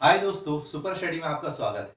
हाय दोस्तों, super study में आपका स्वागत है।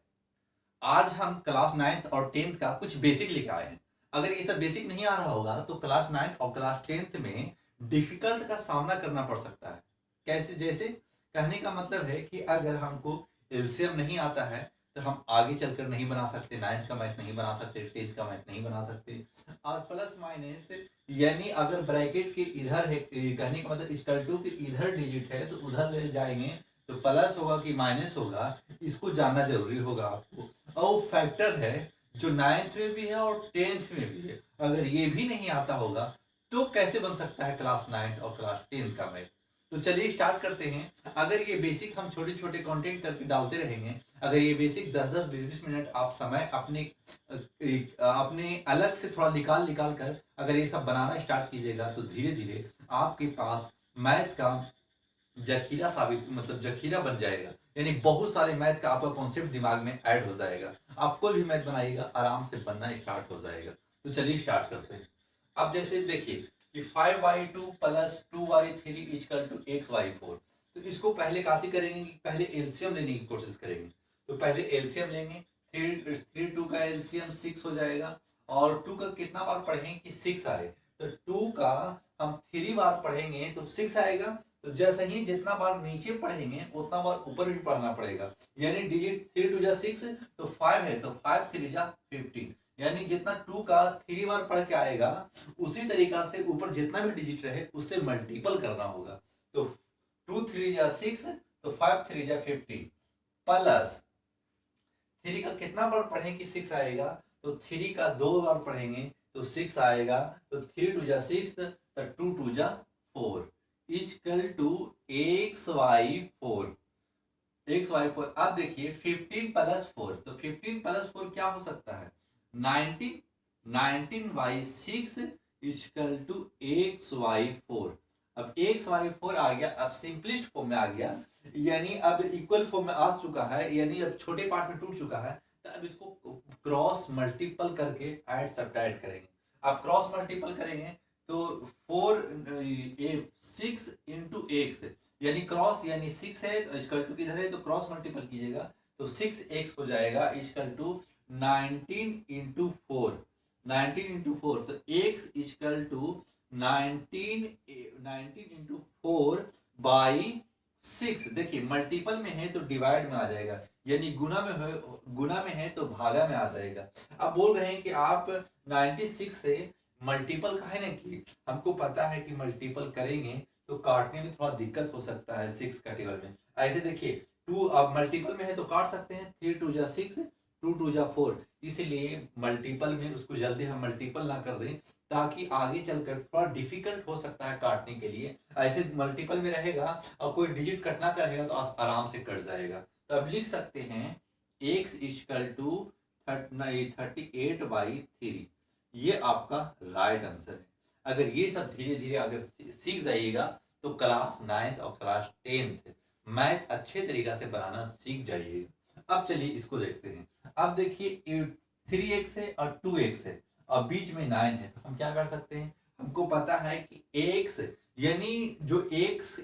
आज हम क्लास 9th और 10th का कुछ बेसिक लेकर आए हैं। अगर ये सब बेसिक नहीं आ रहा होगा तो क्लास 9th और क्लास 10th में डिफिकल्ट का सामना करना पड़ सकता है। कैसे? जैसे कहने का मतलब है कि अगर हमको एलसीएम नहीं आता है तो हम आगे चलकर नहीं बना सकते, 9th का मैथ नहीं बना सकते, 10th का मैथ नहीं बना सकते। और प्लस माइनस यानी अगर ब्रैकेट के इधर है, कहने का मतलब इक्वल टू के इधर डिजिट है तो उधर ले जाएंगे तो प्लस होगा कि माइनस होगा, इसको जानना जरूरी होगा आपको। और वो फैक्टर है जो 9th में भी है और 10th में भी है। अगर ये भी नहीं आता होगा तो कैसे बन सकता है क्लास 9th और क्लास 10th का मैथ? तो चलिए स्टार्ट करते हैं। अगर ये बेसिक हम छोटे छोटे कंटेंट करके डालते रहेंगे, अगर ये बेसिक 10-10 20-20 मिनट आप समय अपने अपने अलग से थोड़ा निकाल निकाल कर अगर ये सब बनाना स्टार्ट कीजिएगा तो धीरे धीरे आपके पास मैथ का जखीरा साबित मतलब जखीरा बन जाएगा। यानी बहुत सारे मैथ का आपका कॉन्सेप्ट दिमाग में ऐड हो जाएगा। आप कोई भी मैथ बनाइएगा आराम से बनना स्टार्ट हो जाएगा। तो चलिए स्टार्ट करते हैं। अब जैसे देखिए कि 5y2 plus 2y3 equal to x y4। तो इसको पहले काची करेंगे कि पहले एलसीएम लेने की कोशिश करेंगे। तो पहले एलसीएम लेंगे। 3 2 का एलसीएम 6 हो जाएगा। और 2 का कितना बार पढ़ेंगे कि 6 आए। तो 2 का हम 3 बार पढ़ेंगे तो 6 आएगा। तो जैसे ही जितना बार नीचे पढ़ेंगे उतना बार ऊपर भी पढ़ना पड़ेगा। यानी डिजिट 3 2 जा 6 तो 5 है तो 5 3 जा 15। यानी जितना 2 का 3 बार पढ़ के आएगा उसी तरीका से ऊपर जितना भी डिजिट रहे उससे मल्टीपल करना होगा। तो 2 3 जा 6 तो 5 3 जा 15 प्लस 3 का कितना बार पढ़ेंगे कि 6 आएगा। तो 3 का 2 बार पढ़ेंगे तो 6 आएगा। तो 3 2 जा 6 तो 2 2 जा 4 इक्वल टू XY4। अब देखिए 15 प्लस 4 तो 15 प्लस 4 क्या हो सकता है? 19। 19/6 इक्वल टू XY4। अब XY4 आ गया, अब सिंपलिस्ट फॉर्म में आ गया। यानी अब इक्वल फॉर्म में आ चुका है, यानी अब छोटे पार्ट में टूट चुका है। तो अब इसको क्रॉस मल्टीपल करके ऐड सब्ट्रैक्ट करेंगे। आप क्रॉस मल्टीपल करेंगे तो 6 इंटू एक्स यानी क्रॉस यानी 6 है तो इक्वल टू किधर है तो क्रॉस मल्टीपल कीजिएगा तो 6x हो जाएगा इक्वल टू 19 इंटू 4। 19 इंटू 4 तो x equal to 19 into 4 by 6। देखिए मल्टीपल में है तो डिवाइड में आ जाएगा, यानी गुना में है तो भागा में आ जाएगा। अब बोल रहे हैं कि आप 96 से मल्टीपल का है ना कि हमको पता है कि मल्टीपल करेंगे तो काटने में थोड़ा दिक्कत हो सकता है 6 का टेबल में। ऐसे देखिए 2 अब मल्टीपल में है तो काट सकते हैं। 3 2 जा 6 2 2 जा 4। इसीलिए मल्टीपल में उसको जल्दी हम मल्टीपल ना कर दें ताकि आगे चलकर थोड़ा डिफिकल्ट हो सकता है काटने के लिए। ऐसे मल्टीपल में रहेगा और कोई डिजिट कटना करेगा तो आराम से कट जाएगा। तो अब लिख सकते हैं x इक्वल टू 38/3। ये आपका राइट आंसर है। अगर ये सब धीरे धीरे अगर सीख जाइएगा तो क्लास 9th और क्लास 10th मैथ अच्छे तरीका से बनाना सीख जाइएगा। अब चलिए इसको देखते हैं। अब देखिए 3x है और 2x है और बीच में 9 है तो हम क्या कर सकते हैं? हमको पता है कि x यानी जो x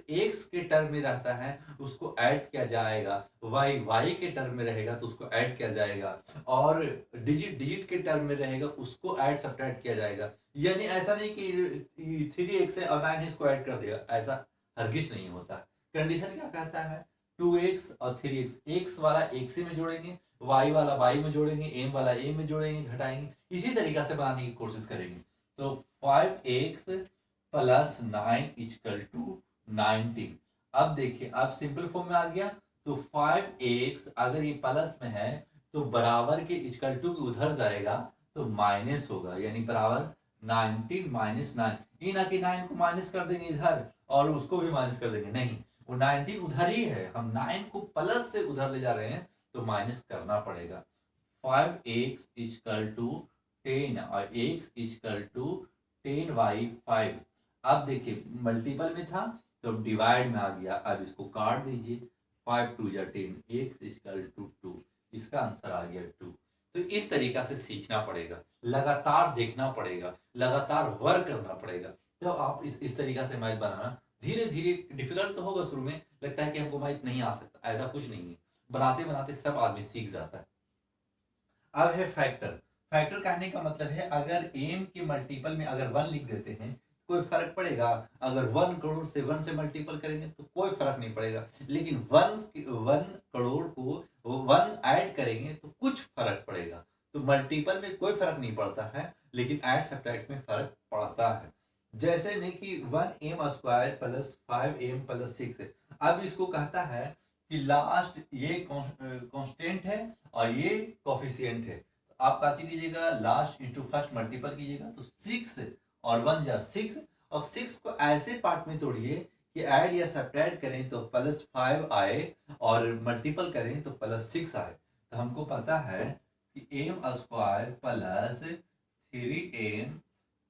के टर्म में रहता है उसको ऐड किया जाएगा, y के टर्म में रहेगा तो उसको ऐड किया जाएगा, और डिजिट के टर्म में रहेगा उसको ऐड सब्ट्रैक्ट किया जाएगा। यानी ऐसा नहीं कि 3x है और 9 इसको ऐड कर देगा, ऐसा हरगिज नहीं होता। कंडीशन क्या कहता है? 2x और 3x, x वाला x में जोड़ेंगे, y वाला y में जोड़ेंगे, m वाला m में जोड़ेंगे, घटाएंगे, इसी तरीका से बनाने की कोशिश करेंगे। तो 5x प्लस 9 इक्वल टू 19। अब देखिए अब सिंपल फॉर्म में आ गया। तो 5x अगर ये प्लस में है तो बराबर के इक्वल टू उधर जाएगा तो माइनस होगा, यानी बराबर 19 माइनस 9। ये ना कि 9 को माइनस कर देंगे इधर और उसको भी माइनस कर देंगे, नहीं, वो 19 उधर ही है, हम 9 को प्लस से उधर ले जा रहे हैं तो माइनस करना पड़ेगा। 5x इक्वल टू 10 और x इक्वल टू 10/5। अब देखिए मल्टीपल में था तो डिवाइड में आ गया। अब इसको काट दीजिए, 5 2 जा 10, x इक्वल टू 2। इसका आंसर आ गया 2। तो इस तरीका से सीखना पड़ेगा, लगातार देखना पड़ेगा, लगातार वर्क करना पड़ेगा। तो आप इस तरीका से मैथ बनाना धीरे धीरे। डिफिकल्ट तो होगा शुरू में, लगता है कि हमको मैथ नहीं आ सकता, ऐसा कुछ नहीं है। बनाते बनाते सब आदमी सीख जाता है। अब है फैक्टर। फैक्टर कहने का मतलब है अगर एम के मल्टीपल में अगर 1 लिख देते हैं कोई फर्क पड़ेगा? अगर 1 करोड़ से 1 से मल्टीपल करेंगे तो कोई फर्क नहीं पड़ेगा, लेकिन 1 करोड़ को 1 ऐड करेंगे तो कुछ फर्क पड़ेगा। तो मल्टीपल में कोई फर्क नहीं पड़ता है, लेकिन ऐड सब्ट्रैक्ट में फर्क पड़ता है। जैसे में कि 1m² प्लस 5m प्लस 6 है। अब इसको कहता है कि लास्ट ये कांस्टेंट है और ये कोफिशिएंट है। तो आप क्या कीजिएगा, लास्ट इंटू फर्स्ट मल्टीपल कीजिएगा तो 6 और 1 जा 6, और 6 को ऐसे पार्ट में तोड़िए कि ऐड या सब्ट्रैक्ट करें तो +5 आए और मल्टीपल करें तो +6 आए। तो हमको पता है कि m² plus 3m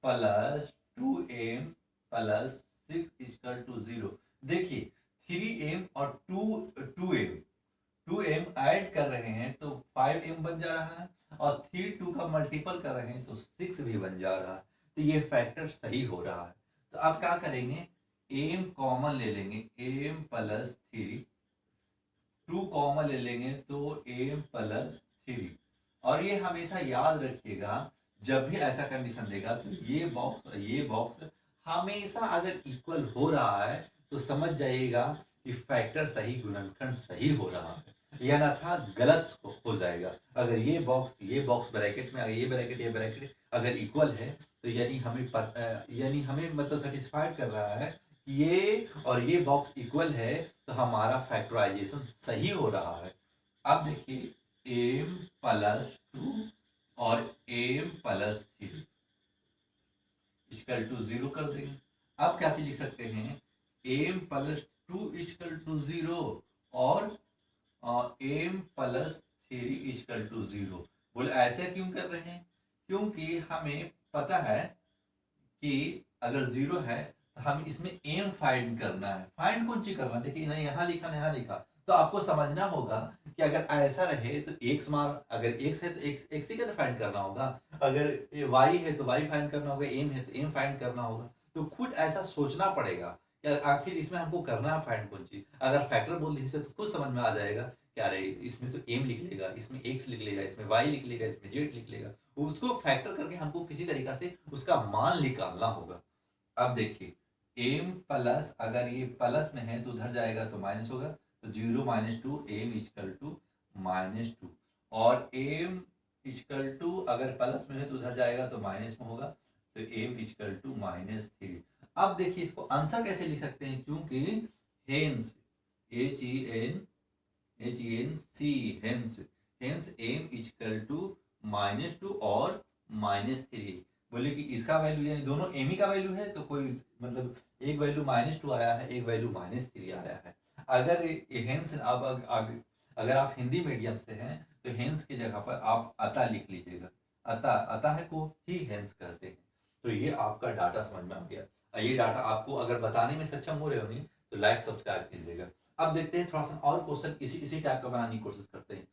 plus 2m plus 6 equal to 0। देखिए 3m और 2m ऐड कर रहे हैं तो 5m बन जा रहा है, और 2 का मल्टीपल कर रहे हैं तो 6 भी बन जा रहा है। तो ये फैक्टर सही हो रहा है। तो अब क्या करेंगे, m कॉमन ले लेंगे, m प्लस 3, 2 कॉमन ले लेंगे तो m प्लस 3। और ये हमेशा याद रखिएगा, जब भी ऐसा कंडीशन देगा तो ये बॉक्स हमेशा अगर इक्वल हो रहा है तो समझ जाइएगा कि फैक्टर सही, गुणनखंड सही हो रहा है, या ना था गलत हो जाएगा। अगर ये बॉक्स ब्रैकेट में, अगर ये ब्रैकेट अगर इक्वल है तो यानी हमें मतलब सेटिस्फाइड कर रहा है कि ये और ये बॉक्स इक्वल है, तो हमारा फैक्टराइजेशन सही हो रहा है। अब देखिए m प्लस 2 और m प्लस 3 इक्वल टू 0 कर देंगे। अब क्या चीज लिख सकते हैं, m प्लस 2 इक्वल टू 0 और m प्लस 3 इक्वल टू 0। बोले ऐसे क्यों कर रहे हैं? क्योंकि हमें पता है कि अगर 0 है तो हम इसमें m फाइंड करना है। फाइंड कौन सी करना है? देखिए ना, यहाँ लिखा ना यहाँ लिखा, तो आपको समझना होगा कि अगर ऐसा रहे तो अगर x है तो x ही का फाइंड करना होगा, अगर y है तो y फाइंड करना होगा, m है तो m फाइंड करना होगा। तो खुद ऐसा सोचना पड़ेगा कि आखिर इसमें हमको करना है फाइंड कौन चीज। अगर फैक्टर बोल दीजिए तो खुद समझ में आ जाएगा कि अरे इसमें तो m लिख लेगा, इसमें x लिख लेगा, इसमें y लिख लेगा, इसमें z लिख लेगा। उसको फैक्टर करके हमको किसी तरीका से उसका मान निकालना होगा। अब देखिए m प्लस, अगर ये प्लस में है तो उधर जाएगा तो माइनस होगा, तो 0 माइनस 2 m इक्वल टू -2, और m इक्वल टू अगर प्लस में है तो उधर जाएगा तो माइनस में होगा, तो m इक्वल टू -3। अब देखिए इसको आंसर कैसे लिख सकते हैं, क्योंकि hence hence m equal to -2 और -3। बोले कि इसका वैल्यू यानी दोनों एम ही का वैल्यू है, तो कोई मतलब एक वैल्यू -2 आया है, एक वैल्यू -3 आया है। अगर हेंस अगर आप हिंदी मीडियम से हैं तो हेंस की जगह पर आप अतः लिख लीजिएगा। अतः को ही हेंस कहते हैं। तो ये आपका डाटा समझ में आ गया। ये डाटा आपको अगर बताने में सक्षम हो रहे हो नहीं तो लाइक सब्सक्राइब कीजिएगा। अब देखते हैं थोड़ा सा और क्वेश्चन इसी टाइप का बनाने की कोशिश करते हैं।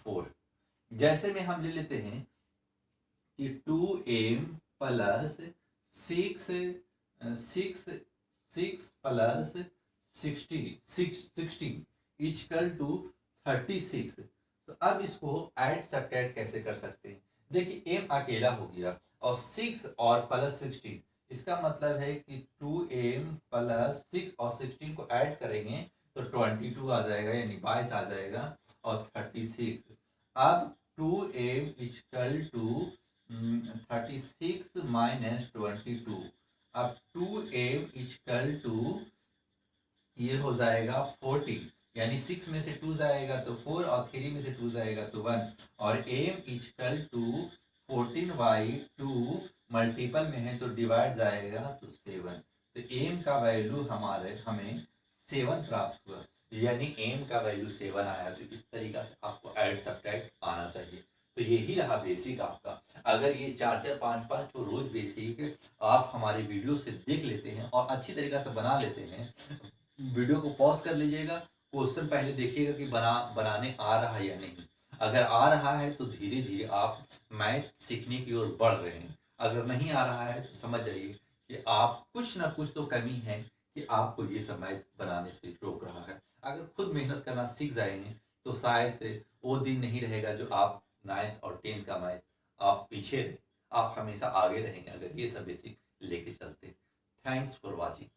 4 जैसे में हम ले लेते हैं कि 2m plus 6 plus 16 equal to 36। तो अब इसको ऐड सब्ट्रैक्ट कैसे कर सकते हैं? देखिए m अकेला हो गया और 6 और प्लस 16, इसका मतलब है कि 2m प्लस 6 और 16 को ऐड करेंगे तो 22 आ जाएगा, यानी 22 आ जाएगा, और 36। अब 2m इक्वल टू 36 माइनस 22। अब 2m इक्वल टू ये हो जाएगा 40, यानी 6 में से 2 जाएगा तो 4 और 3 में से 2 जाएगा तो 1, और m इक्वल टू 14/2 मल्टीपल में है तो डिवाइड जाएगा तो 7। तो m का वैल्यू हमें 7 प्राप्त हुआ, यानी m का वैल्यू 7 आया। तो इस तरीका से आपको ऐड सब्ट्रैक्ट आना चाहिए। तो यही रहा बेसिक आपका। अगर ये 4-4 5-5 जो रोज बेसिक आप हमारे वीडियो से देख लेते हैं और अच्छी तरीका से बना लेते हैं, वीडियो को पॉज कर लीजिएगा, क्वेश्चन पहले देखिएगा कि बनाने आ रहा है या नहीं। अगर आ रहा है तो धीरे धीरे आप मैथ सीखने की ओर बढ़ रहे हैं। अगर नहीं आ रहा है तो समझ जाइए कि आप कुछ ना कुछ तो कमी है कि आपको ये सब मैथ बनाने से रोक रहा है। अगर खुद मेहनत करना सीख जाएंगे तो शायद वो दिन नहीं रहेगा जो आप 9th और 10th का मैथ आप पीछे रहे, आप हमेशा आगे रहेंगे अगर ये सब बेसिक लेके चलते। Thanks for watching.